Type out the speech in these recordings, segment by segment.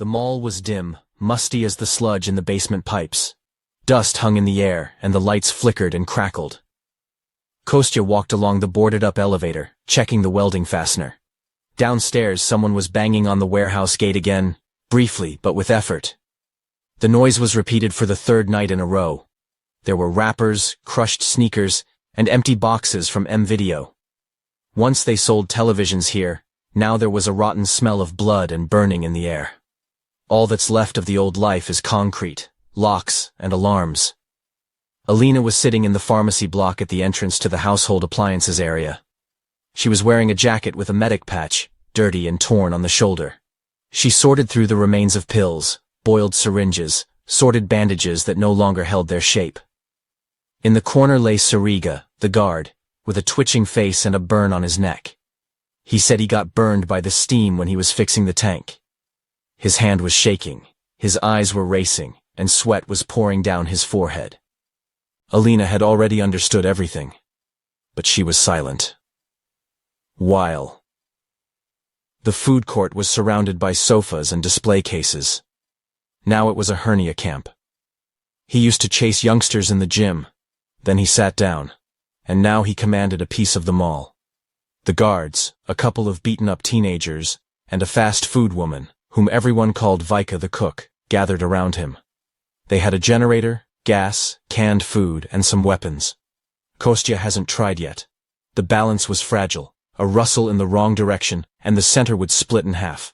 The mall was dim, musty as the sludge in the basement pipes. Dust hung in the air, and the lights flickered and crackled. Kostya walked along the boarded-up elevator, checking the welding fastener. Downstairs, someone was banging on the warehouse gate again, briefly but with effort. The noise was repeated for the third night in a row. There were wrappers, crushed sneakers, and empty boxes from M.Video. Once they sold televisions here, now there was a rotten smell of blood and burning in the air. All that's left of the old life is concrete, locks, and alarms. Alina was sitting in the pharmacy block at the entrance to the household appliances area. She was wearing a jacket with a medic patch, dirty and torn on the shoulder. She sorted through the remains of pills, boiled syringes, sorted bandages that no longer held their shape. In the corner lay Sariga, the guard, with a twitching face and a burn on his neck. He said he got burned by the steam when he was fixing the tank. His hand was shaking, his eyes were racing, and sweat was pouring down his forehead. Alina had already understood everything, but she was silent. While the food court was surrounded by sofas and display cases. Now it was a hernia camp. He used to chase youngsters in the gym, then he sat down, and now he commanded a piece of the mall. The guards, a couple of beaten-up teenagers, and a fast food woman, whom everyone called Vika the cook, gathered around him. They had a generator, gas, canned food, and some weapons. Kostya hasn't tried yet. The balance was fragile, a rustle in the wrong direction, and the center would split in half.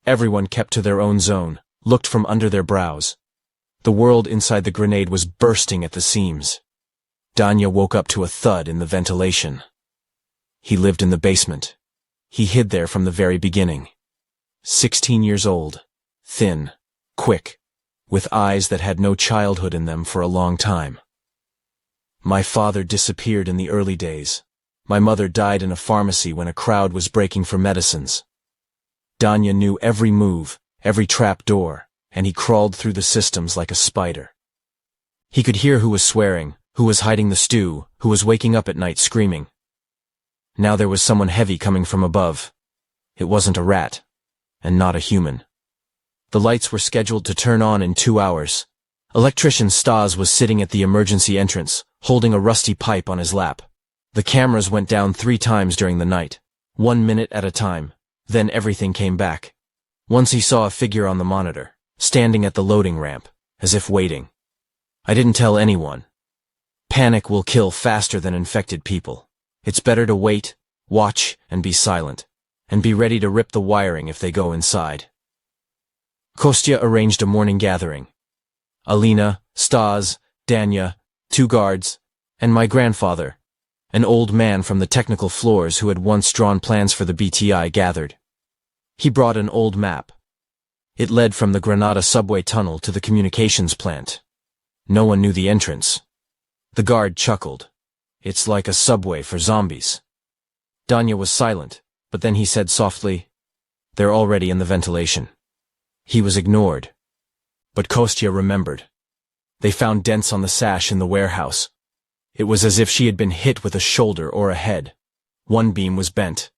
Everyone kept to their own zone, looked from under their brows. The world inside the grenade was bursting at the seams. Danya woke up to a thud in the ventilation. He lived in the basement. He hid there from the very beginning. 16 years old, thin, quick, with eyes that had no childhood in them for a long time. My father disappeared in the early days. My mother died in a pharmacy when a crowd was breaking for medicines. Danya knew every move, every trap door, and he crawled through the systems like a spider. He could hear who was swearing, who was hiding the stew, who was waking up at night screaming. Now there was someone heavy coming from above. It wasn't a rat, and not a human. The lights were scheduled to turn on in 2 hours. Electrician Stas was sitting at the emergency entrance, holding a rusty pipe on his lap. The cameras went down 3 times during the night, 1 minute at a time, then everything came back. Once he saw a figure on the monitor, standing at the loading ramp, as if waiting. I didn't tell anyone. Panic will kill faster than infected people. It's better to wait, watch, and be silent, and be ready to rip the wiring if they go inside. Kostya arranged a morning gathering. Alina, Stas, Danya, 2 guards, and my grandfather, an old man from the technical floors who had once drawn plans for the BTI, gathered. He brought an old map. It led from the Granada subway tunnel to the communications plant. No one knew the entrance. The guard chuckled. It's like a subway for zombies. Danya was silent, but then he said softly, "They're already in the ventilation." He was ignored. But Kostya remembered. They found dents on the sash in the warehouse. It was as if she had been hit with a shoulder or a head. One beam was bent.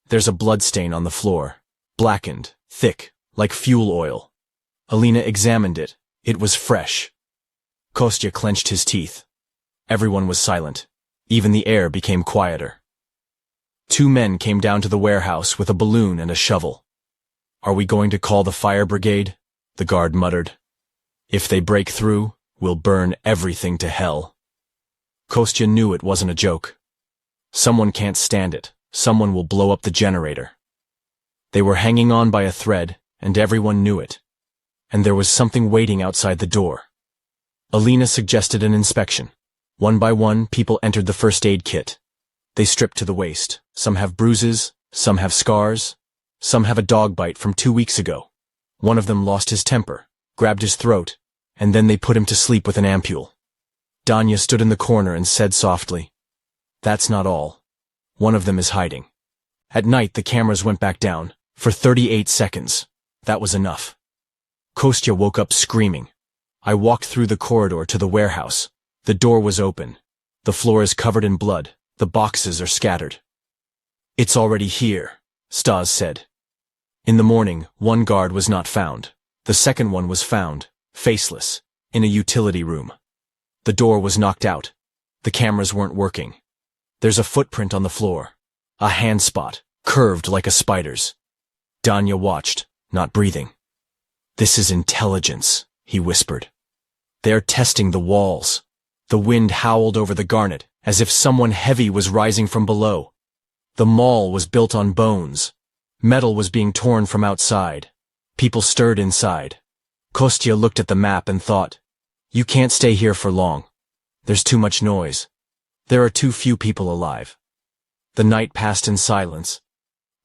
There's a blood stain on the floor, blackened, thick, like fuel oil. Alina examined it. It was fresh. Kostya clenched his teeth. Everyone was silent. Even the air became quieter. 2 men came down to the warehouse with a balloon and a shovel. "Are we going to call the fire brigade?" the guard muttered. "If they break through, we'll burn everything to hell." Kostya knew it wasn't a joke. Someone can't stand it. Someone will blow up the generator. They were hanging on by a thread, and everyone knew it. And there was something waiting outside the door. Alina suggested an inspection. One by one, people entered the first aid kit. They stripped to the waist. Some have bruises, some have scars, some have a dog bite from 2 weeks ago. One of them lost his temper, grabbed his throat, and then they put him to sleep with an ampule. Danya stood in the corner and said softly, "That's not all. One of them is hiding." At night, the cameras went back down. For 38 seconds. That was enough. Kostya woke up screaming. I walked through the corridor to the warehouse. The door was open. The floor is covered in blood. The boxes are scattered. "It's already here," Stas said. In the morning, one guard was not found. The second one was found, faceless, in a utility room. The door was knocked out. The cameras weren't working. There's a footprint on the floor. A hand spot, curved like a spider's. Danya watched, not breathing. "This is intelligence," he whispered. "They're testing the walls." The wind howled over the garnet, as if someone heavy was rising from below. The mall was built on bones. Metal was being torn from outside. People stirred inside. Kostya looked at the map and thought, "You can't stay here for long. There's too much noise. There are too few people alive." The night passed in silence,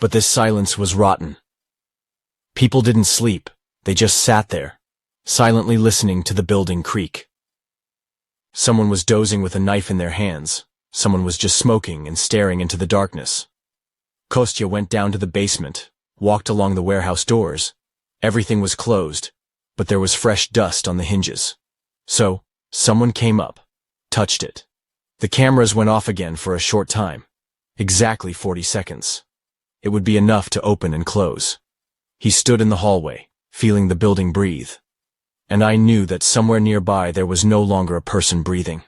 but this silence was rotten. People didn't sleep, they just sat there, silently listening to the building creak. Someone was dozing with a knife in their hands. Someone was just smoking and staring into the darkness. Kostya went down to the basement, walked along the warehouse doors. Everything was closed, but there was fresh dust on the hinges. So, someone came up, touched it. The cameras went off again for a short time. Exactly 40 seconds. It would be enough to open and close. He stood in the hallway, feeling the building breathe. And I knew that somewhere nearby there was no longer a person breathing.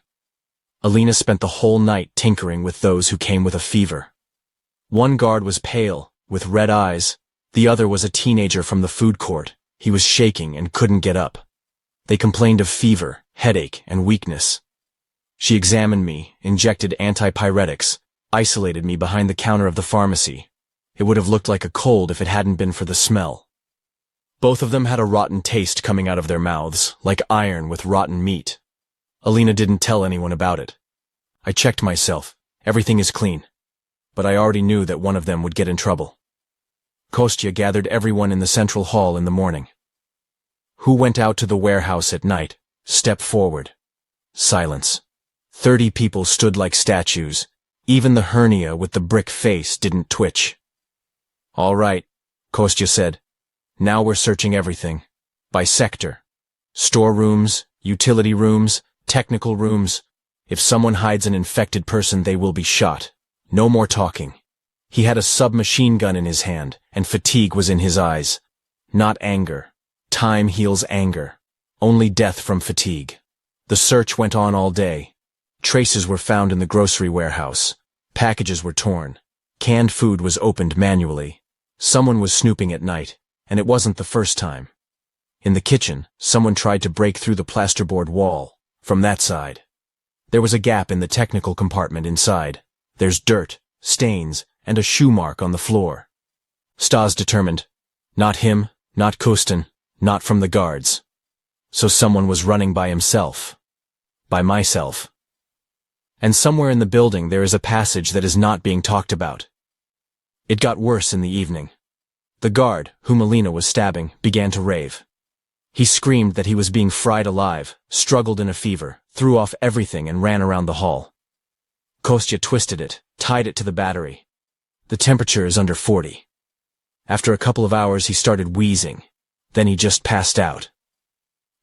Alina spent the whole night tinkering with those who came with a fever. One guard was pale, with red eyes. The other was a teenager from the food court. He was shaking and couldn't get up. They complained of fever, headache, and weakness. She examined me, injected antipyretics, isolated me behind the counter of the pharmacy. It would have looked like a cold if it hadn't been for the smell. Both of them had a rotten taste coming out of their mouths, like iron with rotten meat. Alina didn't tell anyone about it. I checked myself. Everything is clean. But I already knew that one of them would get in trouble. Kostya gathered everyone in the central hall in the morning. Who went out to the warehouse at night? Step forward. Silence. 30 people stood like statues. Even the hernia with the brick face didn't twitch. "All right," Kostya said. "Now we're searching everything. By sector. Storerooms, utility rooms, technical rooms. If someone hides an infected person, they will be shot. No more talking." He had a submachine gun in his hand, and fatigue was in his eyes. Not anger. Time heals anger. Only death from fatigue. The search went on all day. Traces were found in the grocery warehouse. Packages were torn. Canned food was opened manually. Someone was snooping at night, and it wasn't the first time. In the kitchen, someone tried to break through the plasterboard wall, from that side. There was a gap in the technical compartment inside. There's dirt, stains, and a shoe mark on the floor. Stas determined. Not him, not Kostin, not from the guards. So someone was running by himself. By myself. And somewhere in the building there is a passage that is not being talked about. It got worse in the evening. The guard, whom Alina was stabbing, began to rave. He screamed that he was being fried alive, struggled in a fever, threw off everything and ran around the hall. Kostya twisted it, tied it to the battery. The temperature is under 40. After a couple of hours he started wheezing. Then he just passed out.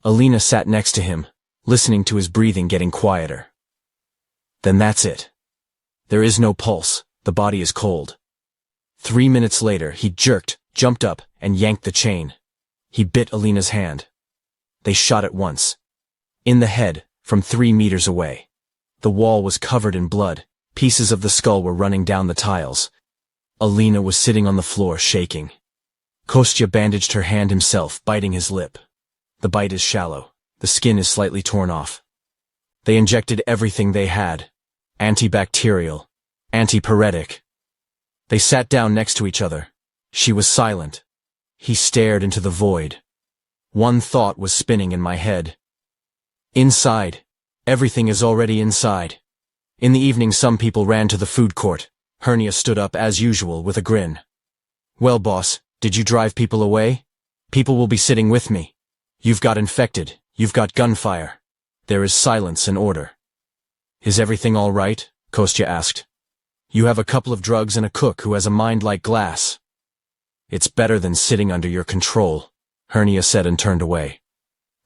Alina sat next to him, listening to his breathing getting quieter. Then that's it. There is no pulse, the body is cold. 3 minutes later he jerked, jumped up, and yanked the chain. He bit Alina's hand. They shot at once. In the head, from 3 meters away. The wall was covered in blood. Pieces of the skull were running down the tiles. Alina was sitting on the floor, shaking. Kostya bandaged her hand himself, biting his lip. The bite is shallow. The skin is slightly torn off. They injected everything they had. Antibacterial. Antipyretic. They sat down next to each other. She was silent. He stared into the void. One thought was spinning in my head. Inside. Everything is already inside. In the evening some people ran to the food court. Hernia stood up as usual with a grin. "Well, boss, did you drive people away? People will be sitting with me. You've got infected. You've got gunfire." There is silence and order. "Is everything all right?" Kostya asked. "You have a couple of drugs and a cook who has a mind like glass." "It's better than sitting under your control," Hernia said and turned away.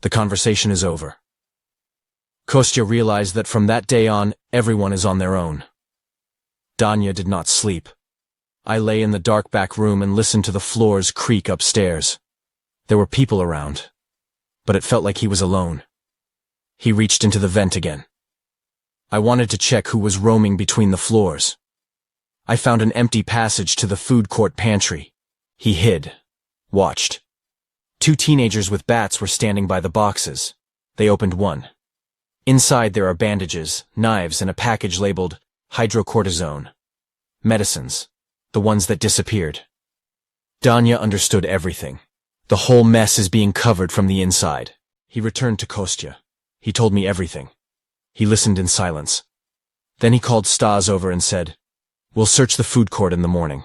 "The conversation is over." Kostya realized that from that day on, everyone is on their own. Danya did not sleep. I lay in the dark back room and listened to the floors creak upstairs. There were people around, but it felt like he was alone. He reached into the vent again. I wanted to check who was roaming between the floors. I found an empty passage to the food court pantry. He hid, watched. 2 teenagers with bats were standing by the boxes. They opened one. Inside there are bandages, knives, and a package labeled hydrocortisone. Medicines. The ones that disappeared. Danya understood everything. The whole mess is being covered from the inside. He returned to Kostya. He told me everything. He listened in silence. Then he called Stas over and said, "We'll search the food court in the morning,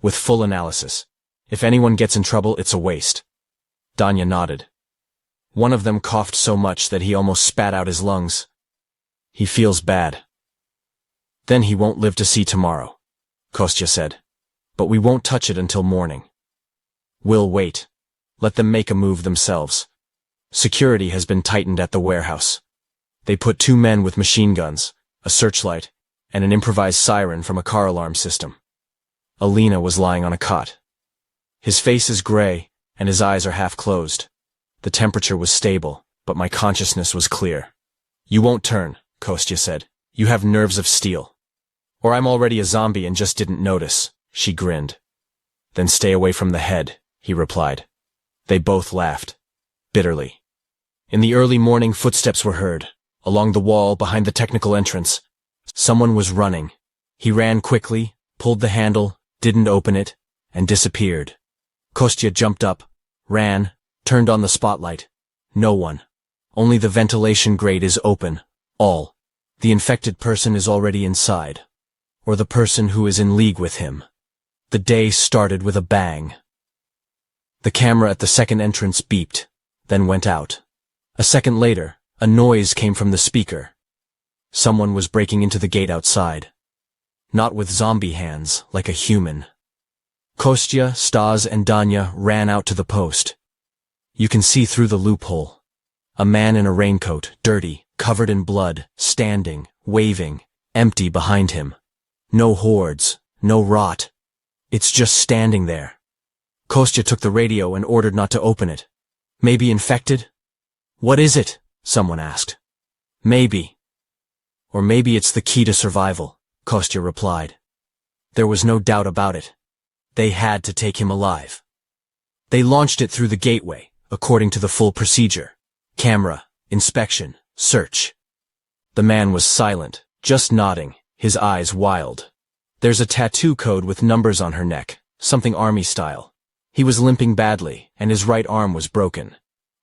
with full analysis. If anyone gets in trouble, it's a waste." Danya nodded. One of them coughed so much that he almost spat out his lungs. "He feels bad." "Then he won't live to see tomorrow," Kostya said. "But we won't touch it until morning. We'll wait. Let them make a move themselves. Security has been tightened at the warehouse. They put 2 men with machine guns, a searchlight, and an improvised siren from a car alarm system." Alina was lying on a cot. His face is gray, and his eyes are half closed. The temperature was stable, but my consciousness was clear. "You won't turn," Kostya said. "You have nerves of steel. Or I'm already a zombie and just didn't notice." She grinned. "Then stay away from the head," he replied. They both laughed, bitterly. In the early morning, footsteps were heard. Along the wall, behind the technical entrance, someone was running. He ran quickly, pulled the handle, didn't open it, and disappeared. Kostya jumped up, ran, turned on the spotlight. No one. Only the ventilation grate is open. All. The infected person is already inside. Or the person who is in league with him. The day started with a bang. The camera at the second entrance beeped, then went out. A second later, a noise came from the speaker. Someone was breaking into the gate outside. Not with zombie hands, like a human. Kostya, Stas, and Danya ran out to the post. You can see through the loophole. A man in a raincoat, dirty, covered in blood, standing, waving, empty behind him. No hordes, no rot. It's just standing there. Kostya took the radio and ordered not to open it. "Maybe infected?" "What is it?" someone asked. "Maybe. Or maybe it's the key to survival," Kostya replied. There was no doubt about it. They had to take him alive. They launched it through the gateway, according to the full procedure. Camera, inspection, search. The man was silent, just nodding, his eyes wild. There's a tattoo code with numbers on her neck, something army style. He was limping badly, and his right arm was broken.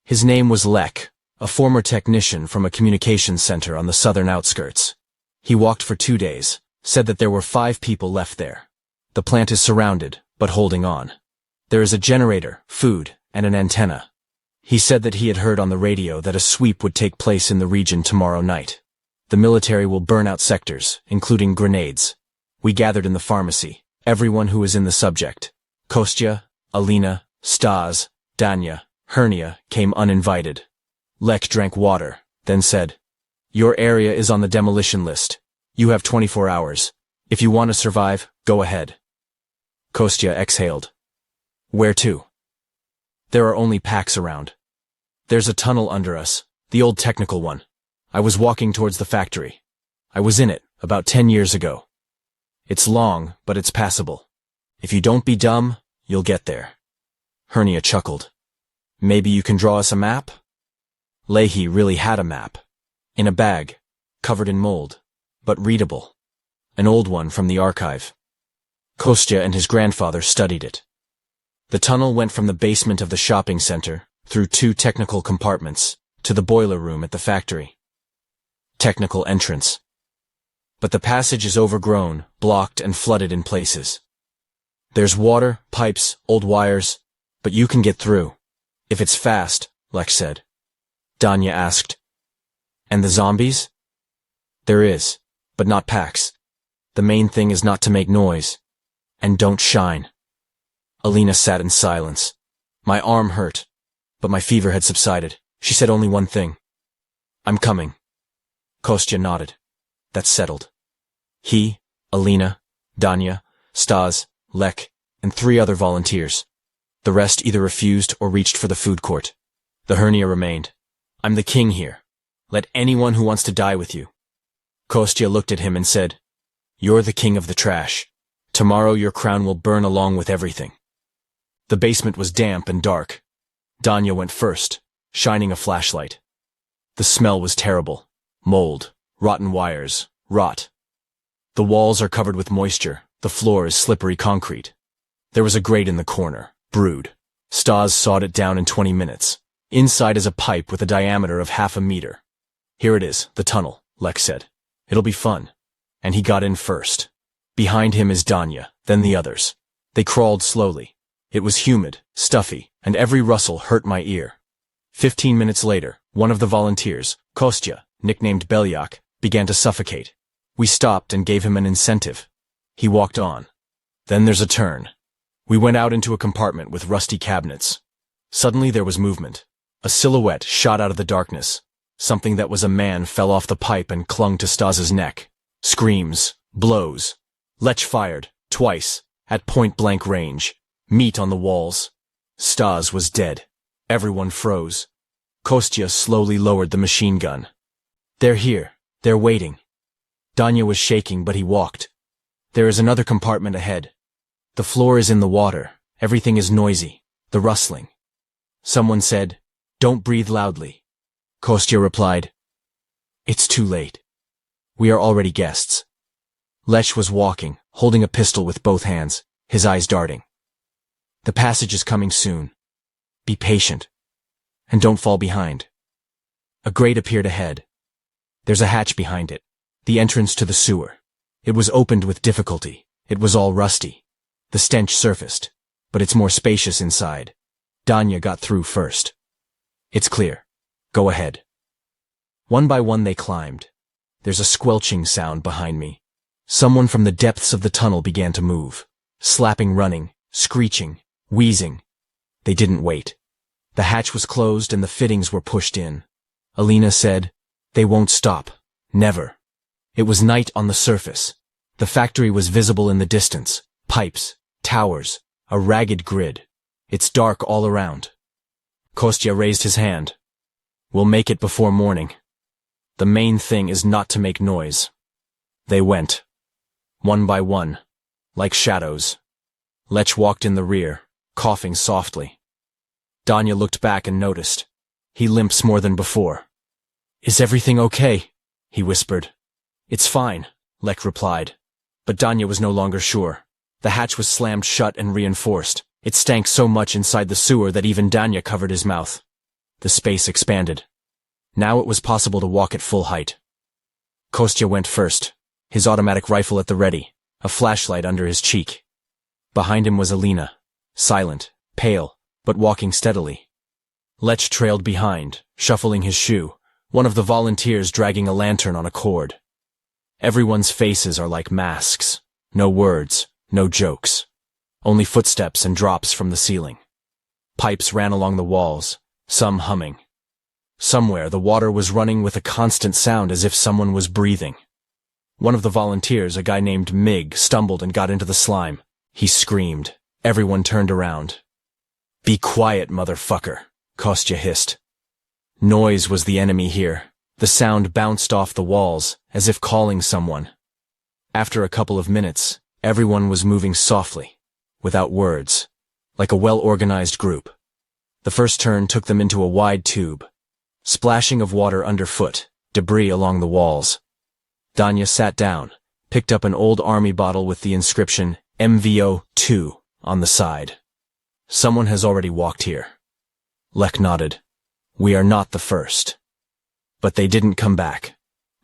His name was Lek, a former technician from a communications center on the southern outskirts. He walked for 2 days, said that there were 5 people left there. The plant is surrounded, but holding on. There is a generator, food, and an antenna. He said that he had heard on the radio that a sweep would take place in the region tomorrow night. The military will burn out sectors, including grenades. We gathered in the pharmacy, everyone who was in the subject. Kostya, Alina, Stas, Danya, Hernia came uninvited. Lek drank water, then said, "Your area is on the demolition list. You have 24 hours. If you want to survive, go ahead." Kostya exhaled. "Where to?" "There are only packs around. There's a tunnel under us, the old technical one. I was walking towards the factory. I was in it about 10 years ago. It's long, but it's passable. If you don't be dumb, you'll get there." Hernia chuckled. "Maybe you can draw us a map?" Leahy really had a map. In a bag, covered in mold, but readable. An old one from the archive. Kostya and his grandfather studied it. The tunnel went from the basement of the shopping center, through 2 technical compartments, to the boiler room at the factory. Technical entrance. But the passage is overgrown, blocked, and flooded in places. There's water, pipes, old wires, but you can get through. If it's fast, Lek said. Danya asked, "And the zombies?" "There is, but not packs. The main thing is not to make noise. And don't shine." Alina sat in silence. My arm hurt, but my fever had subsided. She said only one thing. "I'm coming." Kostya nodded. That's settled. He, Alina, Danya, Stas, Lech, and 3 other volunteers. The rest either refused or reached for the food court. The hernia remained. I'm the king here. Let anyone who wants to die with you. Kostya looked at him and said, You're the king of the trash. Tomorrow your crown will burn along with everything. The basement was damp and dark. Danya went first, shining a flashlight. The smell was terrible. Mold, rotten wires, rot. The walls are covered with moisture. The floor is slippery concrete. There was a grate in the corner, brewed. Stas sawed it down in 20 minutes. Inside is a pipe with a diameter of 0.5 meter. Here it is, the tunnel, Lech said. It'll be fun. And he got in first. Behind him is Danya, then the others. They crawled slowly. It was humid, stuffy, and every rustle hurt my ear. 15 minutes later, one of the volunteers, Kostya, nicknamed Belyak, began to suffocate. We stopped and gave him an incentive. He walked on. Then there's a turn. We went out into a compartment with rusty cabinets. Suddenly there was movement. A silhouette shot out of the darkness. Something that was a man fell off the pipe and clung to Stas's neck. Screams, blows. Lech fired, twice, at point-blank range. Meat on the walls. Stas was dead. Everyone froze. Kostya slowly lowered the machine gun. They're here. They're waiting. Danya was shaking, but he walked. There is another compartment ahead. The floor is in the water. Everything is noisy. The rustling. Someone said, Don't breathe loudly. Kostya replied, It's too late. We are already guests. Lech was walking, holding a pistol with both hands, his eyes darting. The passage is coming soon. Be patient. And don't fall behind. A grate appeared ahead. There's a hatch behind it. The entrance to the sewer. It was opened with difficulty. It was all rusty. The stench surfaced, but it's more spacious inside. Danya got through first. It's clear. Go ahead. One by one they climbed. There's a squelching sound behind me. Someone from the depths of the tunnel began to move. Slapping, running, screeching, wheezing. They didn't wait. The hatch was closed and the fittings were pushed in. Alina said, They won't stop. Never. It was night on the surface. The factory was visible in the distance. Pipes, towers, a ragged grid. It's dark all around. Kostya raised his hand. We'll make it before morning. The main thing is not to make noise. They went. One by one. Like shadows. Lech walked in the rear, coughing softly. Danya looked back and noticed. He limps more than before. Is everything okay? He whispered. It's fine, Lech replied. But Danya was no longer sure. The hatch was slammed shut and reinforced. It stank so much inside the sewer that even Danya covered his mouth. The space expanded. Now it was possible to walk at full height. Kostya went first, his automatic rifle at the ready, a flashlight under his cheek. Behind him was Alina, silent, pale, but walking steadily. Lech trailed behind, shuffling his shoe, one of the volunteers dragging a lantern on a cord. Everyone's faces are like masks. No words, no jokes. Only footsteps and drops from the ceiling. Pipes ran along the walls, some humming. Somewhere the water was running with a constant sound as if someone was breathing. One of the volunteers, a guy named Mig, stumbled and got into the slime. He screamed. Everyone turned around. Be quiet, motherfucker, Kostya hissed. Noise was the enemy here. The sound bounced off the walls, as if calling someone. After a couple of minutes, everyone was moving softly, without words, like a well-organized group. The first turn took them into a wide tube. Splashing of water underfoot, debris along the walls. Danya sat down, picked up an old army bottle with the inscription M.Video 2 on the side. Someone has already walked here. Lech nodded. We are not the first. But they didn't come back.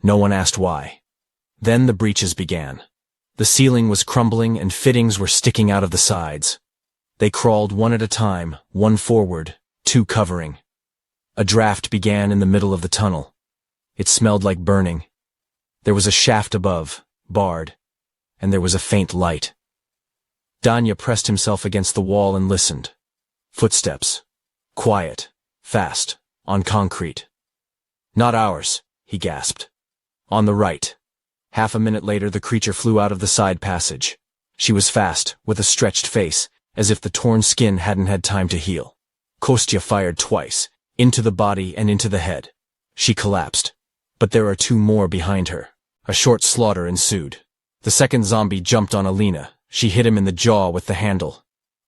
No one asked why. Then the breaches began. The ceiling was crumbling and fittings were sticking out of the sides. They crawled one at a time, one forward, two covering. A draft began in the middle of the tunnel. It smelled like burning. There was a shaft above, barred, and there was a faint light. Danya pressed himself against the wall and listened. Footsteps. Quiet. Fast. On concrete. Not ours, he gasped. On the right. Half a minute later, the creature flew out of the side passage. She was fast, with a stretched face, as if the torn skin hadn't had time to heal. Kostya fired twice, into the body and into the head. She collapsed. But there are two more behind her. A short slaughter ensued. The second zombie jumped on Alina. She hit him in the jaw with the handle.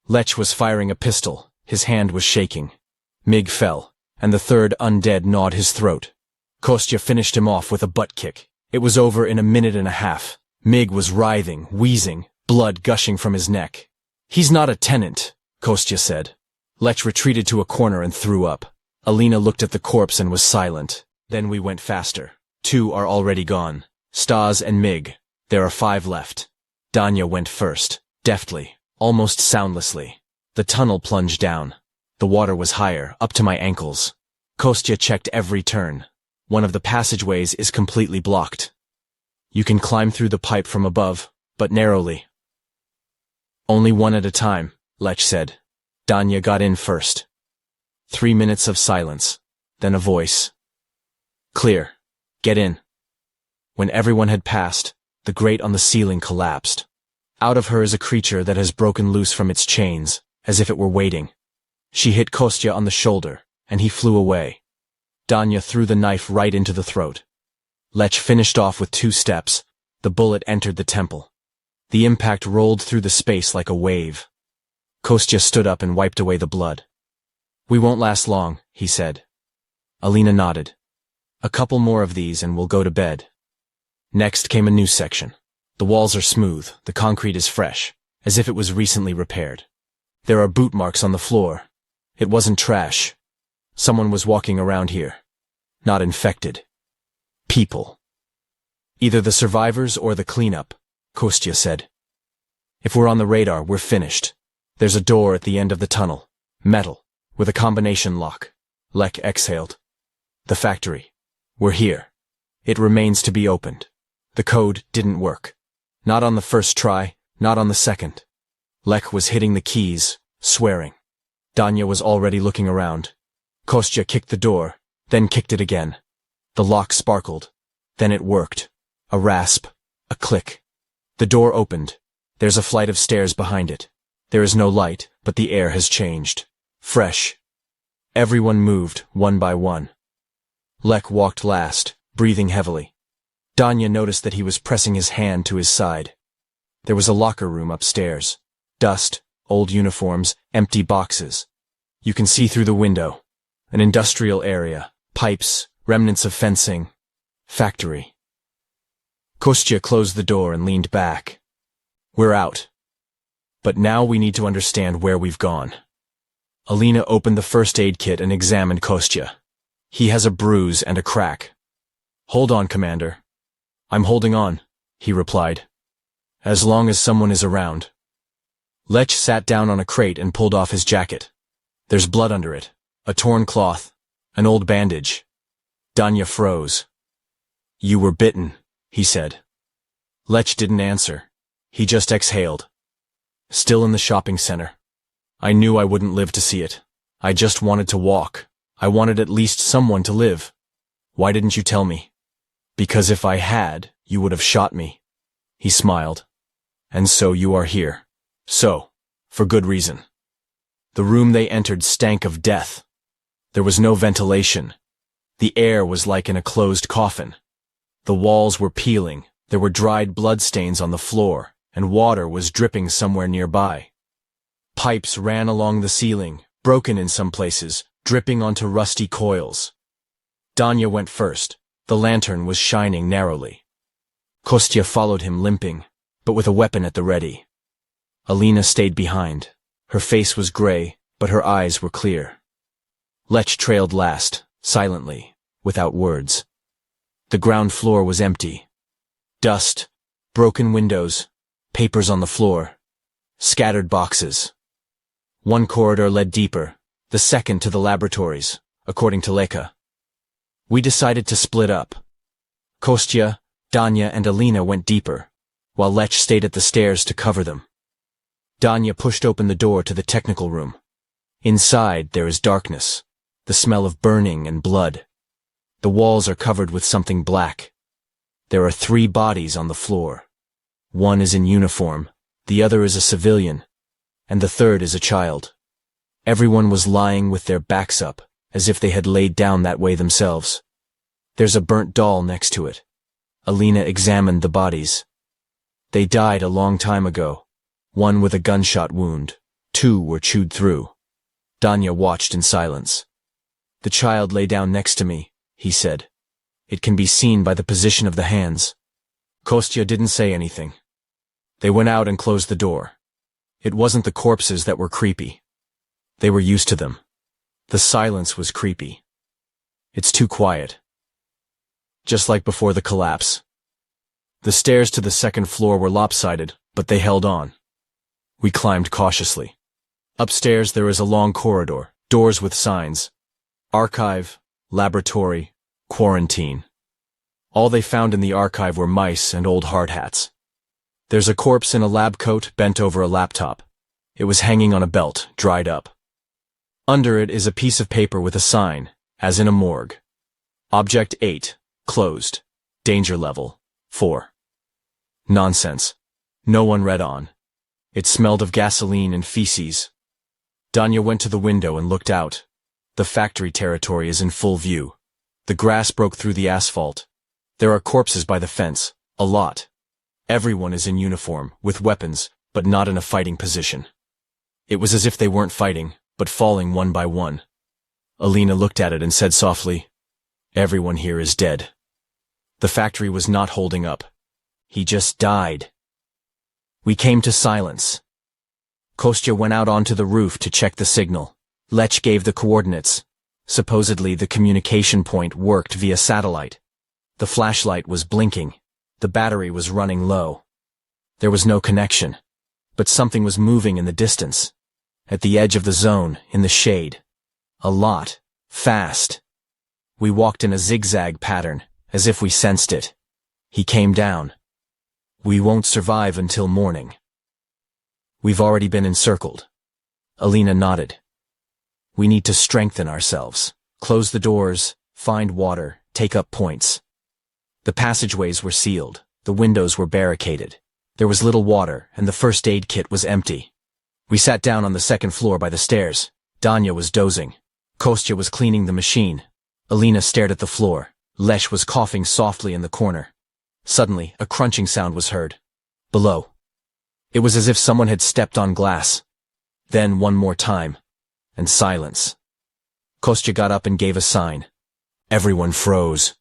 Lech was firing a pistol. His hand was shaking. Mig fell, and the third undead gnawed his throat. Kostya finished him off with a butt kick. It was over in a minute and a half. Mig was writhing, wheezing, blood gushing from his neck. "He's not a tenant," Kostya said. Lech retreated to a corner and threw up. Alina looked at the corpse and was silent. Then we went faster. 2 are already gone. Stas and Mig. There are 5 left. Danya went first, deftly, almost soundlessly. The tunnel plunged down. The water was higher, up to my ankles. Kostya checked every turn. One of the passageways is completely blocked. You can climb through the pipe from above, but narrowly. "Only one at a time," Lech said. Danya got in first. 3 minutes of silence. Then a voice. "Clear. Get in." When everyone had passed, the grate on the ceiling collapsed. Out of her is a creature that has broken loose from its chains, as if it were waiting. She hit Kostya on the shoulder, and he flew away. Danya threw the knife right into the throat. Lech finished off with 2 steps. The bullet entered the temple. The impact rolled through the space like a wave. Kostya stood up and wiped away the blood. "We won't last long," he said. Alina nodded. "A couple more of these and we'll go to bed." Next came a new section. The walls are smooth, the concrete is fresh, as if it was recently repaired. There are boot marks on the floor. It wasn't trash. Someone was walking around here. Not infected. People. Either the survivors or the cleanup, Kostya said. "If we're on the radar, we're finished. There's a door at the end of the tunnel. Metal, with a combination lock." Lech exhaled. "The factory. We're here. It remains to be opened." The code didn't work. Not on the first try, not on the second. Lech was hitting the keys, swearing. Danya was already looking around. Kostya kicked the door, then kicked it again. The lock sparkled. Then it worked. A rasp. A click. The door opened. There's a flight of stairs behind it. There is no light, but the air has changed. Fresh. Everyone moved, one by one. Lech walked last, breathing heavily. Danya noticed that he was pressing his hand to his side. There was a locker room upstairs. Dust, old uniforms, empty boxes. You can see through the window. An industrial area, pipes, remnants of fencing. Factory. Kostya closed the door and leaned back. "We're out. But now we need to understand where we've gone." Alina opened the first aid kit and examined Kostya. "He has a bruise and a crack." "Hold on, Commander." "I'm holding on," he replied. "As long as someone is around." Lech sat down on a crate and pulled off his jacket. There's blood under it, a torn cloth, an old bandage. Danya froze. "You were bitten," he said. Lech didn't answer. He just exhaled. "Still in the shopping center. I knew I wouldn't live to see it. I just wanted to walk. I wanted at least someone to live. Why didn't you tell me?" "Because if I had, you would have shot me." He smiled. "And so you are here. So, for good reason." The room they entered stank of death. There was no ventilation. The air was like in a closed coffin. The walls were peeling, there were dried bloodstains on the floor, and water was dripping somewhere nearby. Pipes ran along the ceiling, broken in some places, dripping onto rusty coils. Danya went first. The lantern was shining narrowly. Kostya followed him limping, but with a weapon at the ready. Alina stayed behind. Her face was gray, but her eyes were clear. Lech trailed last, silently, without words. The ground floor was empty. Dust, broken windows, papers on the floor, scattered boxes. One corridor led deeper, the second to the laboratories, according to Leka. We decided to split up. Kostya, Danya, and Alina went deeper, while Lech stayed at the stairs to cover them. Danya pushed open the door to the technical room. Inside there is darkness, the smell of burning and blood. The walls are covered with something black. There are 3 bodies on the floor. One is in uniform, the other is a civilian, and the third is a child. Everyone was lying with their backs up, as if they had laid down that way themselves. There's a burnt doll next to it. Alina examined the bodies. They died a long time ago. One with a gunshot wound. 2 were chewed through. Danya watched in silence. The child lay down next to me, he said. It can be seen by the position of the hands. Kostya didn't say anything. They went out and closed the door. It wasn't the corpses that were creepy. They were used to them. The silence was creepy. It's too quiet. Just like before the collapse. The stairs to the second floor were lopsided, but they held on. We climbed cautiously. Upstairs there is a long corridor, doors with signs. Archive, laboratory, quarantine. All they found in the archive were mice and old hard hats. There's a corpse in a lab coat bent over a laptop. It was hanging on a belt, dried up. Under it is a piece of paper with a sign, as in a morgue. Object 8, closed. Danger level, 4. Nonsense. No one read on. It smelled of gasoline and feces. Danya went to the window and looked out. The factory territory is in full view. The grass broke through the asphalt. There are corpses by the fence, a lot. Everyone is in uniform, with weapons, but not in a fighting position. It was as if they weren't fighting, but falling one by one. Alina looked at it and said softly, "Everyone here is dead." The factory was not holding up. He just died. We came to silence. Kostya went out onto the roof to check the signal. Lech gave the coordinates. Supposedly the communication point worked via satellite. The flashlight was blinking. The battery was running low. There was no connection, but something was moving in the distance. At the edge of the zone, in the shade. A lot. Fast. We walked in a zigzag pattern, as if we sensed it. He came down. We won't survive until morning. We've already been encircled. Alina nodded. We need to strengthen ourselves. Close the doors, find water, take up points. The passageways were sealed. The windows were barricaded. There was little water, and the first aid kit was empty. We sat down on the second floor by the stairs. Danya was dozing. Kostya was cleaning the machine. Alina stared at the floor. Lech was coughing softly in the corner. Suddenly, a crunching sound was heard. Below. It was as if someone had stepped on glass. Then one more time. And silence. Kostya got up and gave a sign. Everyone froze.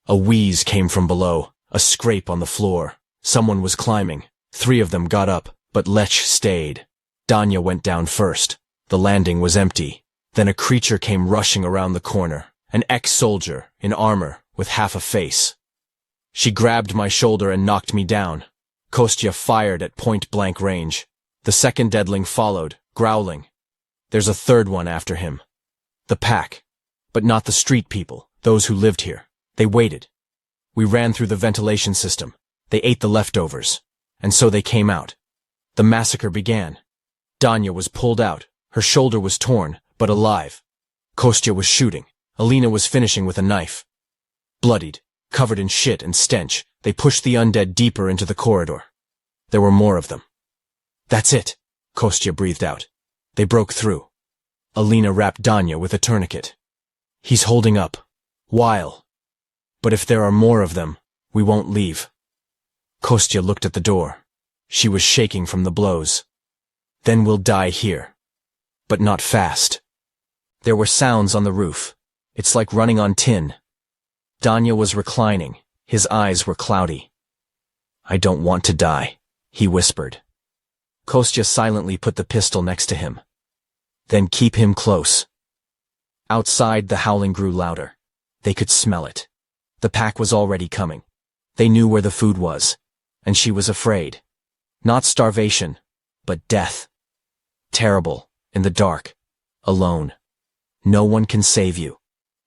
A wheeze came from below, a scrape on the floor. Someone was climbing. 3 of them got up, but Lech stayed. Danya went down first. The landing was empty. Then a creature came rushing around the corner. An ex-soldier, in armor, with half a face. She grabbed my shoulder and knocked me down. Kostya fired at point-blank range. The second deadling followed, growling. There's a third one after him. The pack. But not the street people, those who lived here. They waited. We ran through the ventilation system. They ate the leftovers. And so they came out. The massacre began. Danya was pulled out. Her shoulder was torn, but alive. Kostya was shooting. Alina was finishing with a knife. Bloodied, covered in shit and stench, they pushed the undead deeper into the corridor. There were more of them. That's it, Kostya breathed out. They broke through. Alina wrapped Danya with a tourniquet. He's holding up. While. But if there are more of them, we won't leave. Kostya looked at the door. She was shaking from the blows. Then we'll die here. But not fast. There were sounds on the roof. It's like running on tin. Danya was reclining. His eyes were cloudy. I don't want to die, he whispered. Kostya silently put the pistol next to him. Then keep him close. Outside, the howling grew louder. They could smell it. The pack was already coming. They knew where the food was. And she was afraid. Not starvation, but death. Terrible, in the dark, alone. No one can save you.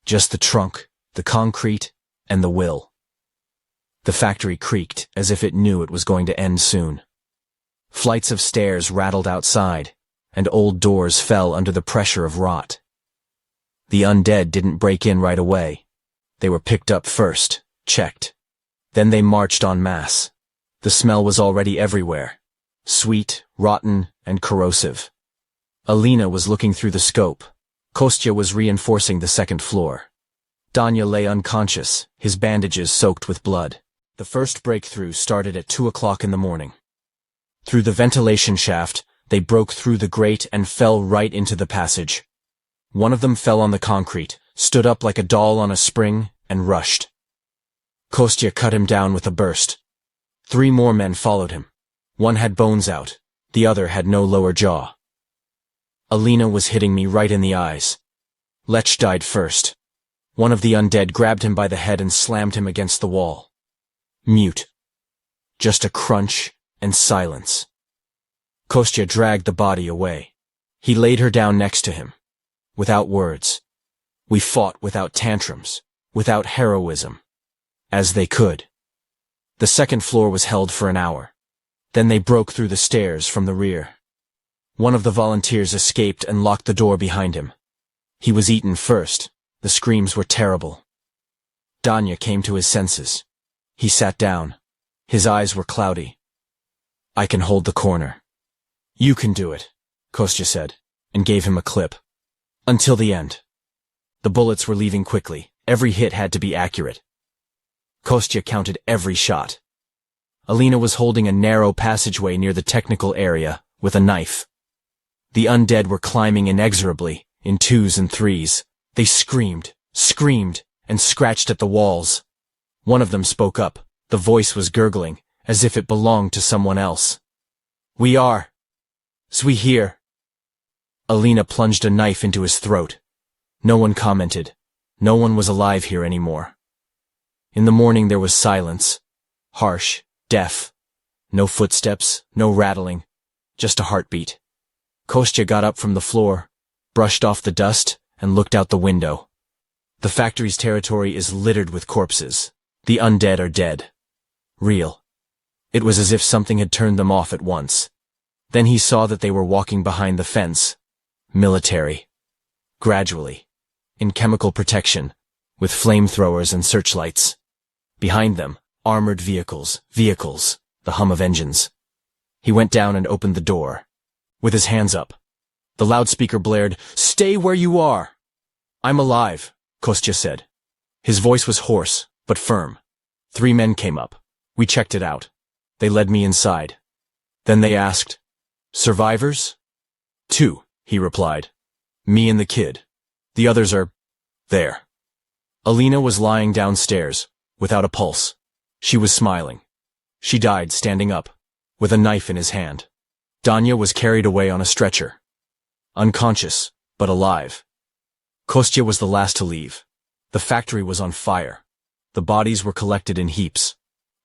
Just the trunk, the concrete, and the will. The factory creaked as if it knew it was going to end soon. Flights of stairs rattled outside, and old doors fell under the pressure of rot. The undead didn't break in right away. They were picked up first, checked. Then they marched en masse. The smell was already everywhere. sweet, rotten, and corrosive. Alina was looking through the scope. Kostya was reinforcing the second floor. Danya lay unconscious, his bandages soaked with blood. The first breakthrough started at 2 o'clock in the morning. Through the ventilation shaft, they broke through the grate and fell right into the passage. One of them fell on the concrete, stood up like a doll on a spring, and rushed. Kostya cut him down with a burst. 3 more men followed him. One had bones out, the other had no lower jaw. Alina was hitting me right in the eyes. Lech died first. One of the undead grabbed him by the head and slammed him against the wall. Mute. Just a crunch and silence. Kostya dragged the body away. He laid her down next to him. Without words. We fought without tantrums, without heroism. As they could. The second floor was held for an hour. Then they broke through the stairs from the rear. One of the volunteers escaped and locked the door behind him. He was eaten first. The screams were terrible. Danya came to his senses. He sat down. His eyes were cloudy. I can hold the corner. You can do it, Kostya said, and gave him a clip. Until the end. The bullets were leaving quickly. Every hit had to be accurate. Kostya counted every shot. Alina was holding a narrow passageway near the technical area, with a knife. The undead were climbing inexorably, in 2s and 3s. They screamed, and scratched at the walls. One of them spoke up. The voice was gurgling, as if it belonged to someone else. We here. Alina plunged a knife into his throat. No one commented. No one was alive here anymore. In the morning there was silence. Harsh, deaf. No footsteps, no rattling. Just a heartbeat. Kostya got up from the floor, brushed off the dust, and looked out the window. The factory's territory is littered with corpses. The undead are dead. Real. It was as if something had turned them off at once. Then he saw that they were walking behind the fence. Military. Gradually. In chemical protection. With flamethrowers and searchlights. Behind them, armored vehicles, the hum of engines. He went down and opened the door. With his hands up. The loudspeaker blared, "Stay where you are!" "I'm alive," Kostya said. His voice was hoarse, but firm. 3 men came up. We checked it out. They led me inside. Then they asked, "Survivors?" 2, he replied. "Me and the kid. The others are there." Alina was lying downstairs, without a pulse. She was smiling. She died standing up, with a knife in his hand. Danya was carried away on a stretcher. Unconscious, but alive. Kostya was the last to leave. The factory was on fire. The bodies were collected in heaps.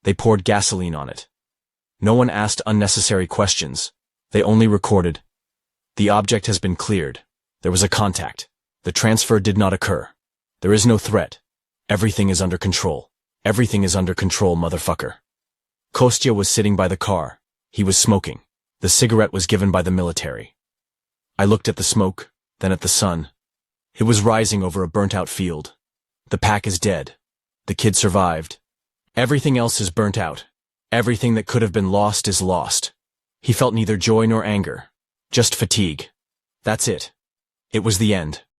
They poured gasoline on it. No one asked unnecessary questions. They only recorded. The object has been cleared. There was a contact. The transfer did not occur. There is no threat. Everything is under control. Everything is under control, motherfucker. Kostya was sitting by the car. He was smoking. The cigarette was given by the military. I looked at the smoke, then at the sun. It was rising over a burnt-out field. The pack is dead. The kid survived. Everything else is burnt out. Everything that could have been lost is lost. He felt neither joy nor anger. Just fatigue. That's it. It was the end.